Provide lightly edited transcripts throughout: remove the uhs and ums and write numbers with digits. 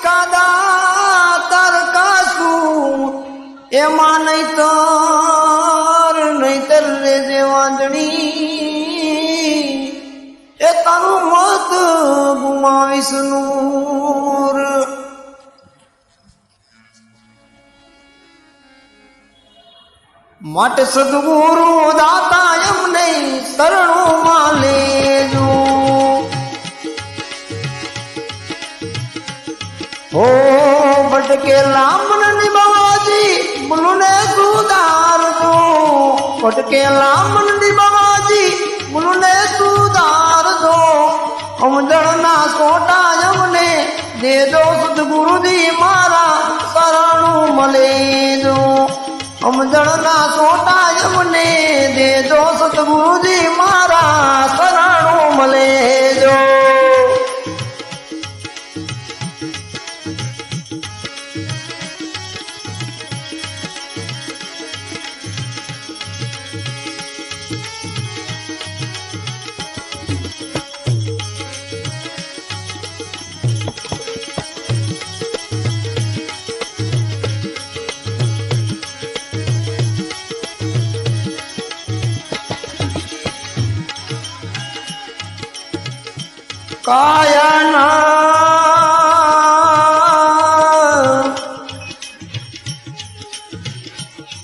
કાદા તરકાસું એમાં નહીતર રે જે વાંદણી એ તારું મત ગુમાવીશ નૂર. માટે સદગુરુ દાતા એમને શરણોમાં લેજો. હો ભટકેલા મનની બાવાજી બોલુને સુધારજો. ભટકેલા મનની બાવાજી બોલુને સુધારજો. સમજણના સોટા અમને દેજો સદગુરુજી મારા શરણું મળેજો. સમજણના સોટા અમને દેજો સદગુરુજી મારા શરણું મળેજો.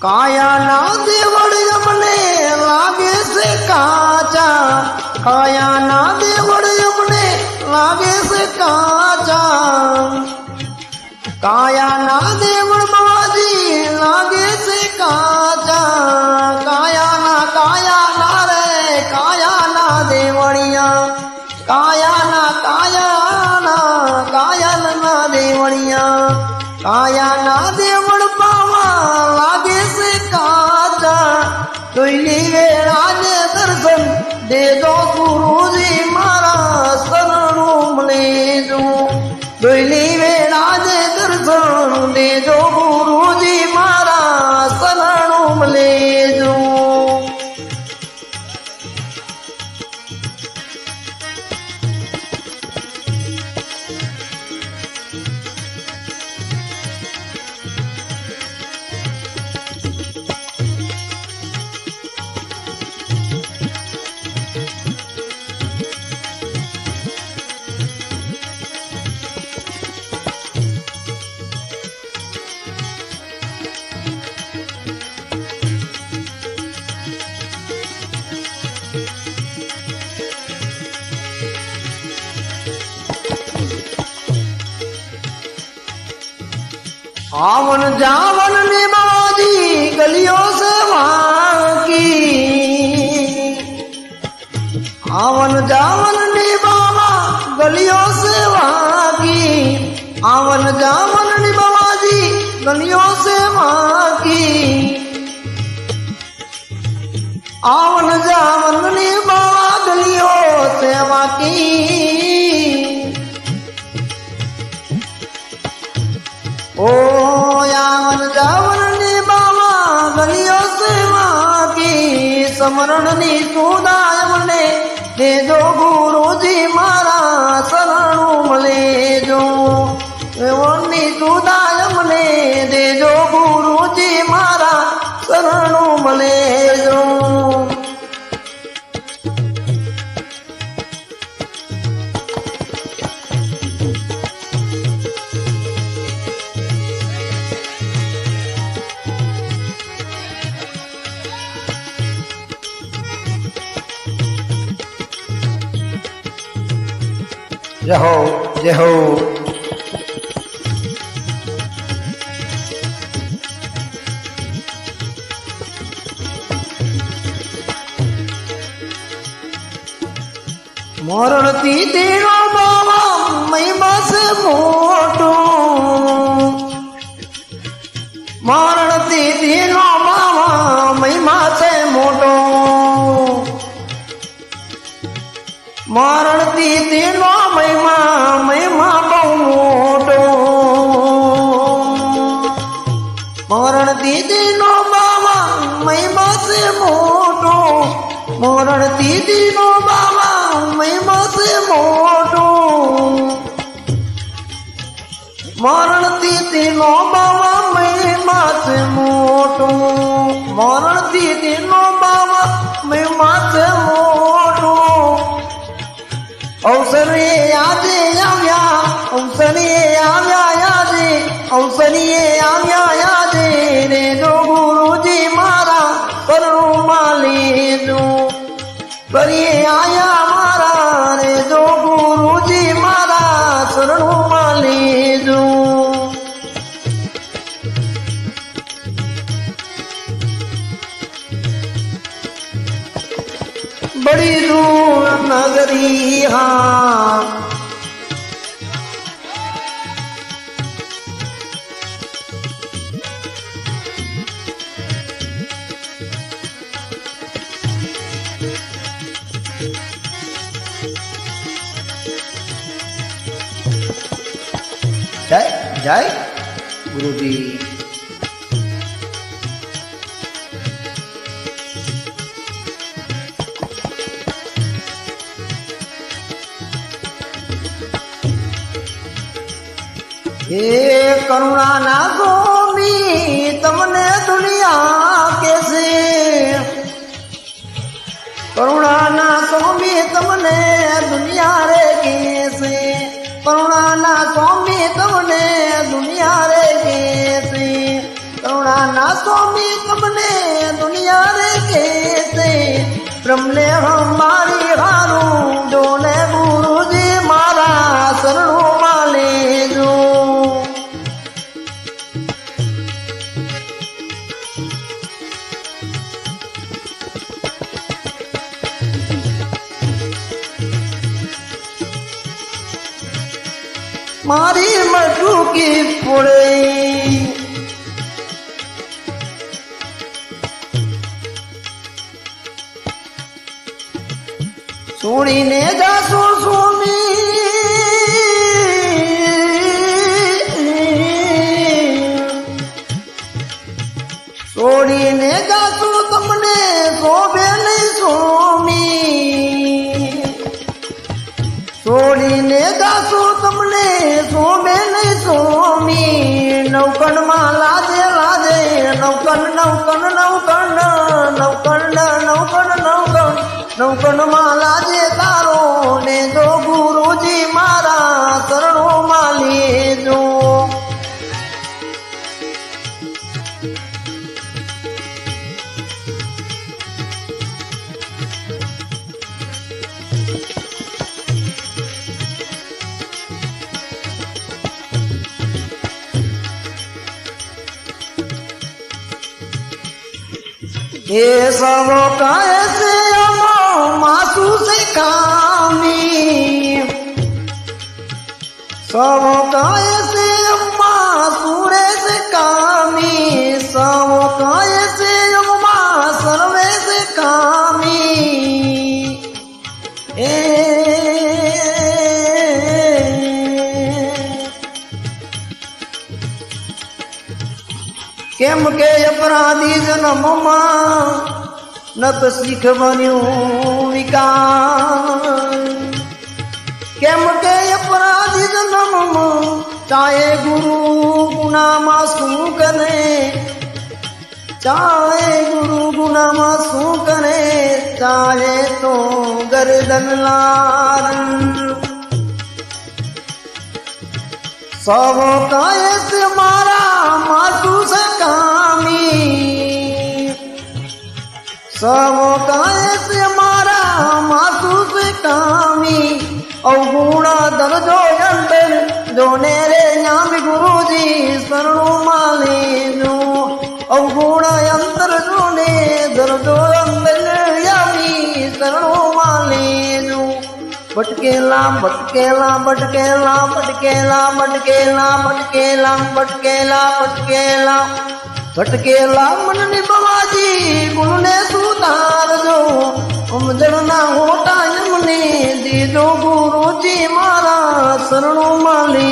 કાયાના દેવળ અમને લાગે છે કાચા. કાયાના દેવળ અમને લાગે છે કાચા. કાયાના દેવળ બાવાજી લાગે છે કાચા. કાયાના રે કાયાના દેવળિયા. કાયાના દેવળિયા. કાયાના દેવળ પાવા લાગે છે કાચા. જોઈની વેળાને દર્શન દેજો ગુરુજી મારા શરણું મળેજો. જોઈની વેળાને દર્શન દેજો ગુરુજી મારા શરણું મળેજો. आवन जावन ने बाजी गलियों से वाकी. आवन जावन ने बाबा गलियों से वाकी. आवन जावन ने बाबाजी गलियों से वाकी. आवन जावन ने बाबा गलियों से वाकी. ओ यावन जावन ने बाबा गलियों से वाकी. समरणनी सुदाय मने देजो गुरुजी मारा शरणुं मळेजो. एवनी सुदाय मने देजो गुरुजी मारा शरणुं मळेजो. जय हो जय हो. मरण तेरो बाबा महिमा से मोटो. मरण तेरो बाबा महिमा से मोटो. मरण तेरो महिमा बहु मोटो. मरण तेरो बाबा महिमा से मोटो. मरण तेरो बाबा महिमा से मोटो. મરણ તીનો બાવા મહિમા છે મોટું, મરણ તીનો બાવા મહિમા છે મોટું. અવસરે આજે આવ્યા, અવસરે આવ્યા યાદે, અવસરે આવ્યા યાદે રે જો ગુરુજી મારા પરણુમાં લીધું. કરીએ આયા મારા રે જો ગુરુજી મારા શરણુમાં લીધું. બડી દૂર નગરી હા જય જય ગુરુજી. હે કરુણાના ગોમી તમને દુનિયા કેસે, કરુણાના સ્વામી તમને દુનિયા રે કેસે, કરુણાના સ્વામી તમને દુનિયા રે કેસે, કરુણાના સ્વામી તમને દુનિયા રે કેસે. બ્રહ્મને હમારી હારું જોને ગુરુજી મારા શરણોમાં લેજો. મારી મટુકી પડે છોડીને જાશો સ્વામી, છોડીને જાશો તમને શોભે નહીં સ્વામી, છોડીને જાશો તમને શોભે નહીં સ્વામી. નવકણમાં લાજે લાજે નવકણ નવકણ નવકણ નવકણ નવકણ નવકણ નવકણમાં લાજે તારો ને જો ગુરુજી મારા શરણોમાં લેજો. ये सब कैसे मासू से कामी, सब कैसे मासूरे से कामी, सब कैसे सर्वे से कामी. કેમ કે અપરાધી જન્મમાં નત શીખ બન્યું વિકાર, કેમ કે અપરાધી જન્મમાં ચાહે ગુરુ ગુનામાં શું કરે, ચાહે ગુરુ ગુનામાં શું કરે, ચાહે તો ગરદન લાર. सब कैसे मारा मासू से कामी, सब कैसे मारा मासू से कामी. अवगुणा दर्जो अंदर जोने रे नाम गुरुजी शरणों लेजो. अवगुणा अंतर जोने दर्जो अंदर यामी शरणों लेजो. भटकेला भटकेला भटकेला भटकेला भटकेला भटकेला भटकेला भटकेला भटकेला मन ની બવાજી ગુણને સુધારજો. સમજણના હોટા એમને દીજો ગુરુજી મારા શરણોમાં લે.